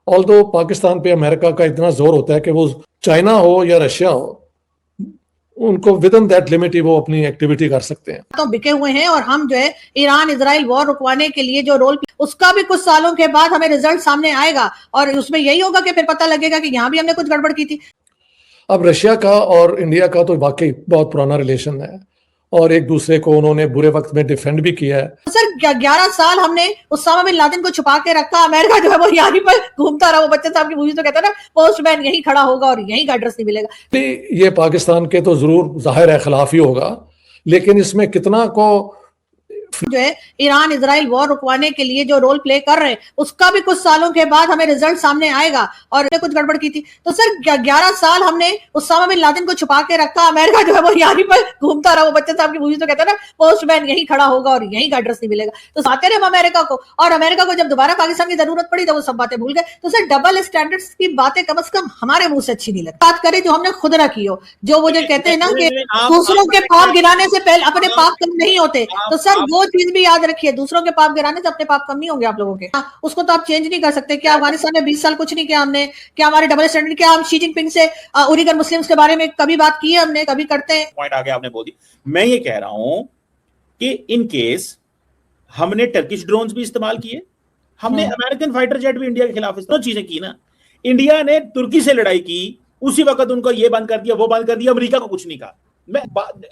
Although Pakistan पे America का इतना जोर होता है कि वो चाइना हो या रशिया हो, उनको विद इन दैट लिमिट ही वो अपनी एक्टिविटी कर सकते हैं। तो बिके हुए हैं और हम जो है ईरान इजराइल वॉर रुकवाने के लिए जो रोल, उसका भी कुछ सालों के बाद हमें रिजल्ट सामने आएगा और उसमें यही होगा कि फिर पता लगेगा कि यहाँ भी हमने कुछ गड़बड़ की थी। अब रशिया का और इंडिया का तो वाकई बहुत पुराना रिलेशन है और एक दूसरे को उन्होंने बुरे वक्त में डिफेंड भी किया है। सर 11 साल हमने उसामा बिन लादेन को छुपा के रखा, अमेरिका जो है वो यहाँ पर घूमता रहा। वो बच्चे साहब की मूवी तो कहता है ना, पोस्टमैन यहीं खड़ा होगा और यहीं का एड्रेस नहीं मिलेगा। ये पाकिस्तान के तो जरूर जाहिर है खिलाफ ही होगा, लेकिन इसमें कितना को जो है ईरान इजराइल वॉर रुकवाने के लिए जो रोल प्ले कर रहे हैं, उसका भी कुछ सालों के बाद हमें रिजल्ट सामने आएगा और कुछ गड़बड़ की थी। तो सर 11 साल हमने उसामा बिन लादेन को छुपा के रखा, अमेरिका जो है वो यहाँ पर घूमता रहा। वो बच्चे साहब की मूवी तो कहता है ना, पोस्टमैन यहीं खड़ा होगा और यहीं का एड्रेस नहीं मिलेगा। तो आते रहे हम अमेरिका को, और अमेरिका को जब दोबारा पाकिस्तान की जरूरत पड़ी तो वो सब बातें भूल गए। तो सर डबल स्टैंडर्ड्स की बातें कम से कम हमारे मुंह से अच्छी नहीं लगती। बात करें जो हमने खुद ना की हो, जो वो जो कहते हैं ना कि दूसरों के पाप गिराने से पहले अपने पाप कम नहीं होते, तो सर वो चीज भी याद रखिए, दूसरों के पाप गिराने से अपने पाप कम नहीं होंगे आप लोगों के। उसको तो आप चेंज नहीं कर सकते। क्या अफगानिस्तान में 20 साल कुछ नहीं किया हमने? क्या हमारे डबल स्टैंडर्ड, क्या हम शी जिनपिंग से उइगर मुस्लिम्स के बारे में कभी बात की है हमने? कभी करते हैं? पॉइंट आगे आपने बोल दी। मैं ये कह रहा हूं कि इन केस हमने टर्किश ड्रोन्स भी इस्तेमाल किए, हमने अमेरिकन फाइटर जेट भी इंडिया के खिलाफ दोनों चीजें की ना। इंडिया ने तुर्की से लड़ाई की, उसी वक्त उनको ये बंद कर दिया, वो बंद कर दिया, अमेरिका को कुछ नहीं कहा। मैं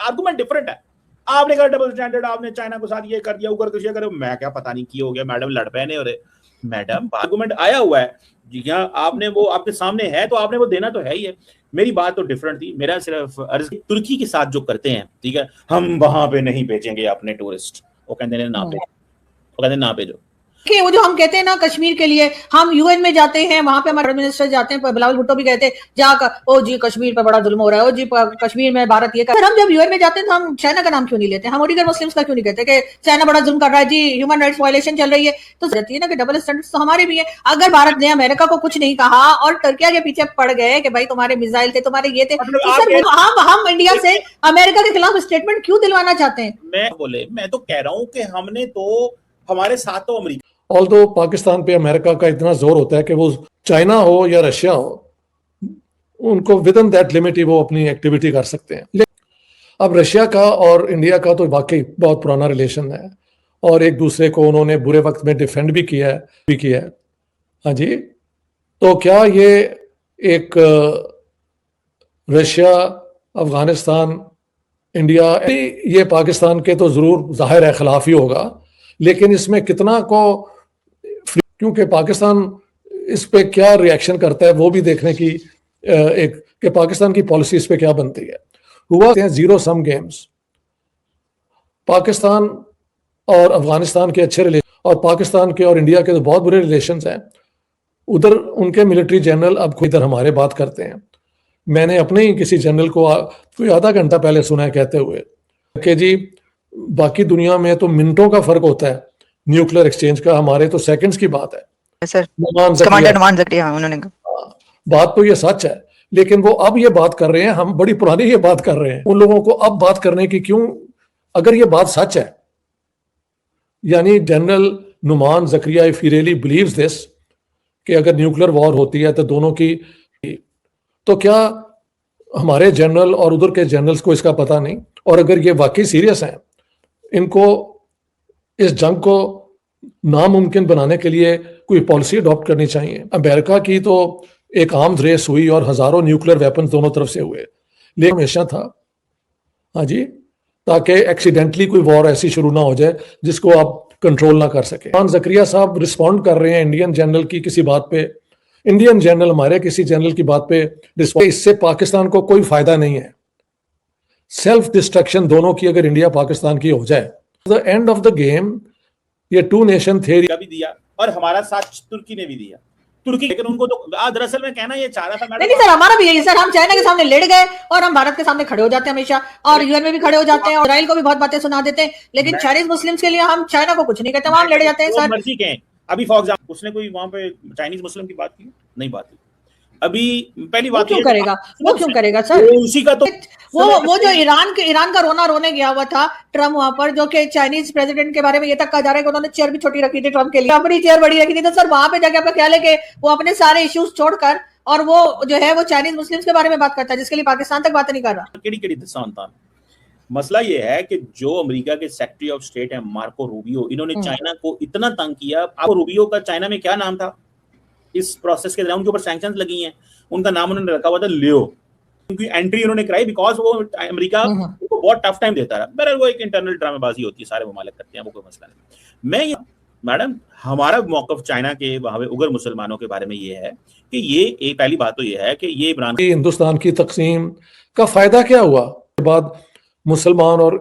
आर्गुमेंट डिफरेंट है। आपने कहा डबल स्टैंडर्ड, आपने चाइना को साथ ये कर दिया, ऊपर कुछ ये करे, मैं क्या पता नहीं की हो गया मैडम, लड़ पैने हो रहे मैडम। आर्गुमेंट आया हुआ है जी, हाँ आपने वो आपके सामने है तो आपने वो देना तो है ही है। मेरी बात तो डिफरेंट थी। मेरा सिर्फ अर्ज तुर्की के साथ जो करते हैं, ठीक है, हम वहां पे नहीं भेजेंगे अपने टूरिस्ट, वो कहते हैं ना भेजो, वो कहते हैं ना भेजो। वो जो हम कहते हैं ना कश्मीर के लिए हम यूएन में जाते हैं, वहां पे हमारे मिनिस्टर जाते हैं, बिलावल भुट्टो भी कहते हैं जाकर, ओ जी कश्मीर पे बड़ा जुल्म हो रहा है, ओ जी कश्मीर में भारत ये कर। हम जब यूएन में जाते हैं तो हम चाइना का नाम क्यों नहीं लेते? हम उइगर मुस्लिम्स का क्यों नहीं कहते कि चाइना बड़ा जुल्म कर रहा है जी, ह्यूमन राइट्स वायलेशन चल रही है? तो रहती है ना कि डबल स्टैंडर्ड्स तो हमारे भी है। अगर भारत ने अमेरिका को कुछ नहीं कहा और टर्किया के पीछे पड़ गए कि भाई तुम्हारे मिसाइल थे, तुम्हारे ये थे, तो सर हम इंडिया से अमेरिका के खिलाफ स्टेटमेंट क्यों दिलवाना चाहते हैं? मैं तो कह रहा हूँ कि हमने तो हमारे साथ तो अमेरिका, ऑल्दो पाकिस्तान पे अमेरिका का इतना जोर होता है कि वो चाइना हो या रशिया हो, उनको विद इन दैट लिमिट ही वो अपनी एक्टिविटी कर सकते हैं। अब रशिया का और इंडिया का तो वाकई बहुत पुराना रिलेशन है और एक दूसरे को उन्होंने बुरे वक्त में डिफेंड भी किया है। हाँ जी, तो क्या ये एक रशिया, अफगानिस्तान, इंडिया, ये पाकिस्तान के तो जरूर जाहिर है खिलाफ ही होगा, लेकिन इसमें कितना को, क्योंकि पाकिस्तान इस पे क्या रिएक्शन करता है वो भी देखने की एक कि पाकिस्तान की पॉलिसी इस पे क्या बनती है। हुआ जीरो सम गेम्स, पाकिस्तान और अफगानिस्तान के अच्छे रिलेशन और पाकिस्तान के और इंडिया के तो बहुत बुरे रिलेशंस हैं। उधर उनके मिलिट्री जनरल अब इधर हमारे बात करते हैं। मैंने अपने ही किसी जनरल को कोई आधा घंटा पहले सुना है कहते हुए कि जी बाकी दुनिया में तो मिनटों का फर्क होता है न्यूक्लियर एक्सचेंज का, हमारे तो सेकंड्स की बात है। सर नुमान ज़करिया उन्होंने कहा, बात तो ये सच है, लेकिन वो अब ये बात कर रहे हैं, हम बड़ी पुरानी ये बात कर रहे हैं। उन लोगों को अब बात करने की क्यों, अगर ये बात सच है, यानी general Numan Zakaria if he really believes this कि अगर न्यूक्लियर वॉर होती है तो दोनों की, तो क्या हमारे जनरल और उधर के जनरल्स को इसका पता नहीं? और अगर ये वाकई सीरियस हैं, इनको इस जंग को नामुमकिन बनाने के लिए कोई पॉलिसी अडॉप्ट करनी चाहिए। अमेरिका की तो एक आर्म्स रेस हुई और हजारों न्यूक्लियर वेपन्स दोनों तरफ से हुए, लेकिन हमेशा था, हाँ जी, ताकि एक्सीडेंटली कोई वॉर ऐसी शुरू ना हो जाए जिसको आप कंट्रोल ना कर सके। नुमान ज़करिया साहब रिस्पॉन्ड कर रहे हैं इंडियन जनरल की किसी बात पे, इंडियन जनरल हमारे किसी जनरल की बात पे रिस्पॉन्ड, इससे पाकिस्तान को कोई फायदा नहीं है। सेल्फ डिस्ट्रक्शन दोनों की अगर इंडिया पाकिस्तान की हो जाए, the end of the game ये टू नेशन थ्योरी भी दिया और हमारा साथ तुर्की ने भी दिया। तुर्की, लेकिन उनको तो दरअसल में कहना ये चाह रहा था। नहीं सर, हमारा भी यही सर, हम चाइना के सामने लड़ गए और हम भारत के सामने खड़े हो जाते हैं हमेशा, और यूएन में भी खड़े हो जाते हैं और इसराइल को भी बहुत बातें सुना देते हैं, लेकिन चाइनीज मुस्लिम्स के लिए हम चाइना को कुछ नहीं कहते, वहां लड़ जाते हैं सर। मर्जी के अभी फॉर एग्जांपल उसने कोई वहां पे चाइनीज मुस्लिम की बात की नहीं? बात की। अभी पहली बात क्यों करेगा, वो क्यों करेगा सर? उसी का तो वो जो ईरान का रोने गया हुआ था ट्रम्प वहां पर, जो कि चाइनीज प्रेसिडेंट के बारे में ये तक कहा जा रहा है कि उन्होंने चेयर भी छोटी रखी थी ट्रम्प के लिए, अपनी चेयर बड़ी रखी थी। तो सर वहां पे जाके आपका ख्याल है कि वो अपने सारे इश्यूज छोड़कर और वो जो है वो चाइनीज मुस्लिम्स के बारे में बात करता है, जिसके लिए पाकिस्तान तक बात नहीं कर रहा। केड़ी दसांता मसला ये है कि जो अमेरिका के सेक्रेटरी ऑफ स्टेट है मार्को रूबियो, इन्होंने चाइना को इतना तंग किया। आपको रूबियो का चाइना में क्या नाम था इस प्रोसेस के दौरान? उनके ऊपर सैंक्शंस लगी हैं, उनका नाम उन्होंने रखा हुआ था लियो, क्योंकि एंट्री उन्होंने कराई बिकॉज वो अमेरिका को बहुत टफ टाइम देता रहा। बहरहाल वो एक इंटरनल ड्रामेबाजी होती है, सारे ममालिक करते हैं, वो कोई मसला नहीं। मैं मैडम हमारा मौकफ चाइना के वहां पे उगर मुसलमानों के बारे में ये है कि ये एक पहली बात तो ये है कि ये इमरान हिंदुस्तान की तकसीम का फायदा क्या हुआ? के बाद मुसलमान और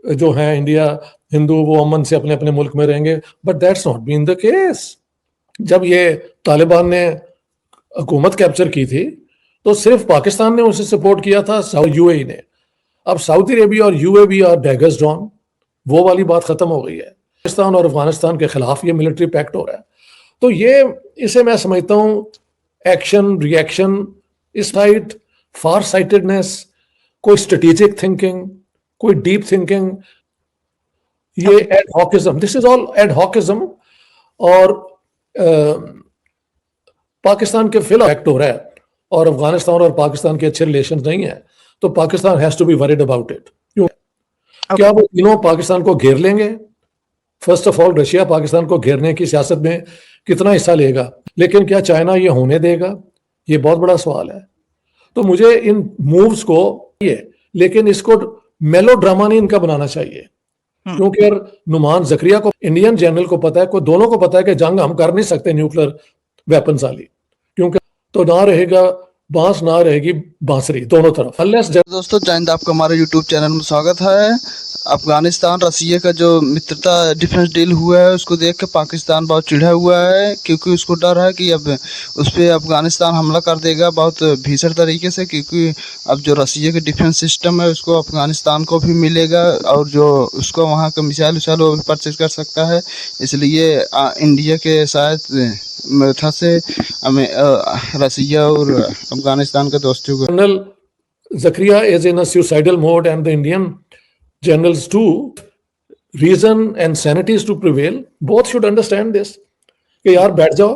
जो हैं इंडिया हिंदू वो अमन से अपने अपने मुल्क में रहेंगे, but that's not been the case. जब ये तालिबान ने हुकूमत कैप्चर की थी तो सिर्फ पाकिस्तान ने उसे सपोर्ट किया था, यूएई ने। अब सऊदी अरेबिया और यूएई आर डैगर्स डाउन, वो वाली बात खत्म हो गई है। पाकिस्तान और अफगानिस्तान के खिलाफ ये मिलिट्री पैक्ट हो रहा है। तो ये इसे मैं समझता हूं एक्शन रिएक्शन, इस साइड फार साइटेडनेस, कोई स्ट्रेटेजिक थिंकिंग, कोई डीप थिंकिंग, ये adhocism, this is all adhocism. और पाकिस्तान के फिलहाल एक्ट हो रहा है और अफगानिस्तान और पाकिस्तान के अच्छे रिलेशन नहीं है, तो Pakistan has to be worried about it. क्यों? क्या वो तीनों पाकिस्तान को घेर लेंगे? First of all Russia Pakistan को घेरने की सियासत में कितना हिस्सा लेगा, लेकिन क्या चाइना ये होने देगा? ये बहुत बड़ा सवाल है। तो मुझे इन मूव्स को लेकिन इसको मेलो ड्रामा नहीं इनका बनाना चाहिए, क्योंकि यार नुमान जकरिया को, इंडियन जनरल को पता है, को दोनों को पता है कि जंग हम कर नहीं सकते न्यूक्लियर वेपन्स वाली, क्योंकि तो ना रहेगा बांस ना रहेगी बांसुरी दोनों तरफ। दोस्तों जय हिंद, आपका हमारे यूट्यूब चैनल में स्वागत है। अफगानिस्तान रसिया का जो मित्रता डिफेंस डील हुआ है उसको देख के पाकिस्तान बहुत चिढ़ा हुआ है, क्योंकि उसको डर है कि अब उस पर अफगानिस्तान हमला कर देगा बहुत भीषण तरीके से, क्योंकि अब जो रसिया का डिफेंस सिस्टम है उसको अफगानिस्तान को भी मिलेगा और जो उसको वहाँ का मिसाइल उसाइल वो भी परचेज कर सकता है। इसलिए इंडिया के शायद था से हमें रसिया और अफगानिस्तान के दोस्ती को general Zakaria is in a suicidal mode and the Indian generals too. Reason and sanity is to prevail. Both should understand this कि यार बैठ जाओ,